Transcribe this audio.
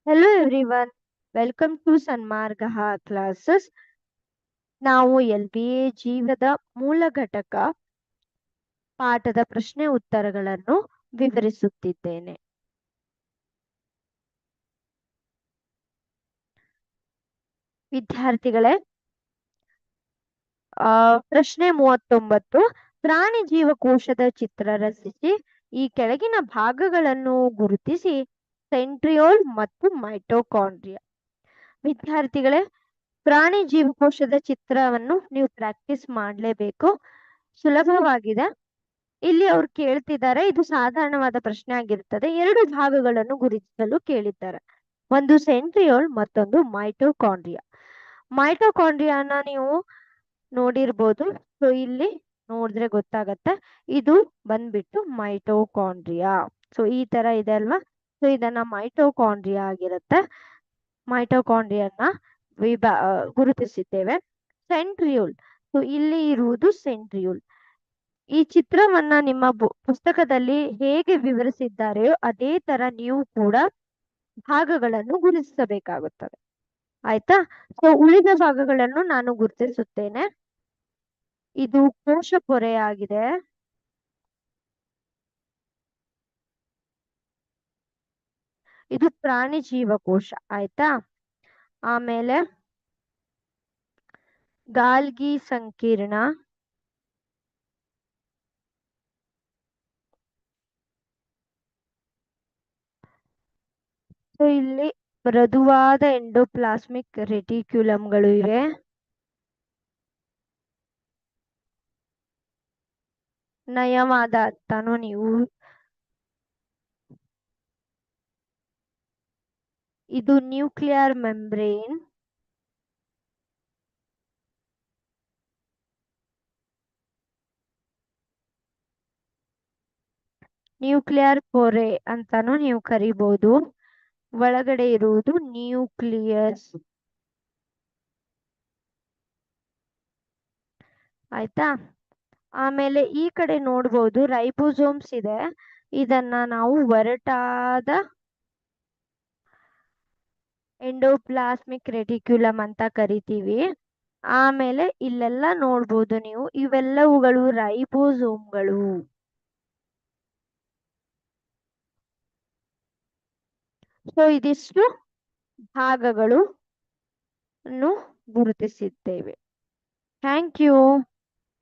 Hello everyone, welcome to Sanmargaha classes. ನಾವು LBA ಜೀವದ ಮೂಲ ಘಟಕ ಪಾಠದ ಪ್ರಶ್ನೆ ಉತ್ತರಗಳನ್ನು ವಿವರಿಸುತ್ತಿದ್ದೇನೆ. ವಿದ್ಯಾರ್ಥಿಗಳೇ, ಪ್ರಶ್ನೆ 39 ಪ್ರಾಣಿ ಜೀವಕೋಶದ ಚಿತ್ರ ರಚಿಸಿ ಈ ಕೆಳಗಿನ ಭಾಗಗಳನ್ನು ಗುರುತಿಸಿ ಸೆಂಟ್ರಿಯೋಲ್ ಮತ್ತು ಮೈಟೋಕಾಂಡ್ರಿಯಾ. ವಿದ್ಯಾರ್ಥಿಗಳೇ, ಪ್ರಾಣಿ ಜೀವಕೋಶದ ಚಿತ್ರವನ್ನು ನೀವು ಪ್ರಾಕ್ಟೀಸ್ ಮಾಡಲೇಬೇಕು. ಸುಲಭವಾಗಿದೆ. ಇಲ್ಲಿ ಅವ್ರು ಕೇಳ್ತಿದ್ದಾರೆ, ಇದು ಸಾಧಾರಣವಾದ ಪ್ರಶ್ನೆ ಆಗಿರುತ್ತದೆ. ಎರಡು ಭಾಗಗಳನ್ನು ಗುರುತಿಸಲು ಕೇಳಿದ್ದಾರೆ. ಒಂದು ಸೆಂಟ್ರಿಯೋಲ್, ಮತ್ತೊಂದು ಮೈಟೋಕಾಂಡ್ರಿಯಾ. ಮೈಟೋಕಾಂಡ್ರಿಯಾನ ನೀವು ನೋಡಿರ್ಬೋದು. ಸೊ ಇಲ್ಲಿ ನೋಡಿದ್ರೆ ಗೊತ್ತಾಗತ್ತೆ. ಇದು ಬಂದ್ಬಿಟ್ಟು ಮೈಟೋಕಾಂಡ್ರಿಯಾ. ಸೊ ಈ ತರ ಇದೆ ಅಲ್ವಾ? ಸೊ ಇದನ್ನ ಮೈಟೋಕಾಂಡ್ರಿಯಾ ಆಗಿರುತ್ತೆ. ಮೈಟೋಕಾಂಡ್ರಿಯನ್ನ ಗುರುತಿಸಿದ್ದೇವೆ. ಸೆಂಟ್ರಿಯೋಲ್, ಸೊ ಇಲ್ಲಿ ಇರುವುದು ಸೆಂಟ್ರಿಯೋಲ್. ಈ ಚಿತ್ರವನ್ನ ನಿಮ್ಮ ಪುಸ್ತಕದಲ್ಲಿ ಹೇಗೆ ವಿವರಿಸಿದ್ದಾರೆಯೋ ಅದೇ ತರ ನೀವು ಕೂಡ ಭಾಗಗಳನ್ನು ಗುರುತಿಸಬೇಕಾಗುತ್ತದೆ. ಆಯ್ತಾ? ಸೊ ಉಳಿದ ಭಾಗಗಳನ್ನು ನಾನು ಗುರುತಿಸುತ್ತೇನೆ. ಇದು ಕೋಶ ಪೊರೆಯಾಗಿದೆ. ಇದು ಪ್ರಾಣಿ ಜೀವಕೋಶ. ಆಯ್ತಾ? ಆಮೇಲೆ ಗಾಲ್ಗಿ ಸಂಕೀರ್ಣ, ಸೊ ಇಲ್ಲಿ ಮೃದುವಾದ ಎಂಡೋಪ್ಲಾಸ್ಮಿಕ್ ರೆಟಿಕ್ಯುಲಮ್ಗಳು ಇವೆ. ನಯವಾದ ಅಂತಾನು ನೀವು, ಇದು ನ್ಯೂಕ್ಲಿಯರ್ ಮೆಂಬ್ರೇನ್. ನ್ಯೂಕ್ಲಿಯರ್ ಪೊರೆ ಅಂತಾನು ನೀವು ಕರಿಬಹುದು. ಒಳಗಡೆ ಇರುವುದು ನ್ಯೂಕ್ಲಿಯಸ್. ಆಯ್ತಾ? ಆಮೇಲೆ ಈ ಕಡೆ ನೋಡ್ಬೋದು ರೈಬೋಸೋಮ್ಸ್ ಇದೆ. ಇದನ್ನ ನಾವು ಒರಟಾದ ಎಂಡೋಪ್ಲಾಸ್ಮಿಕ್ ರೆಟಿಕ್ಯುಲಮ್ ಅಂತ ಕರಿತೀವಿ. ಆಮೇಲೆ ಇಲ್ಲೆಲ್ಲ ನೋಡ್ಬೋದು ನೀವು, ಇವೆಲ್ಲವುಗಳು ರೈಬೋಸೋಮ್ಗಳು. ಸೊ ಇದಿಷ್ಟು ಭಾಗಗಳು ಗುರುತಿಸಿದ್ದೇವೆ. Thank you.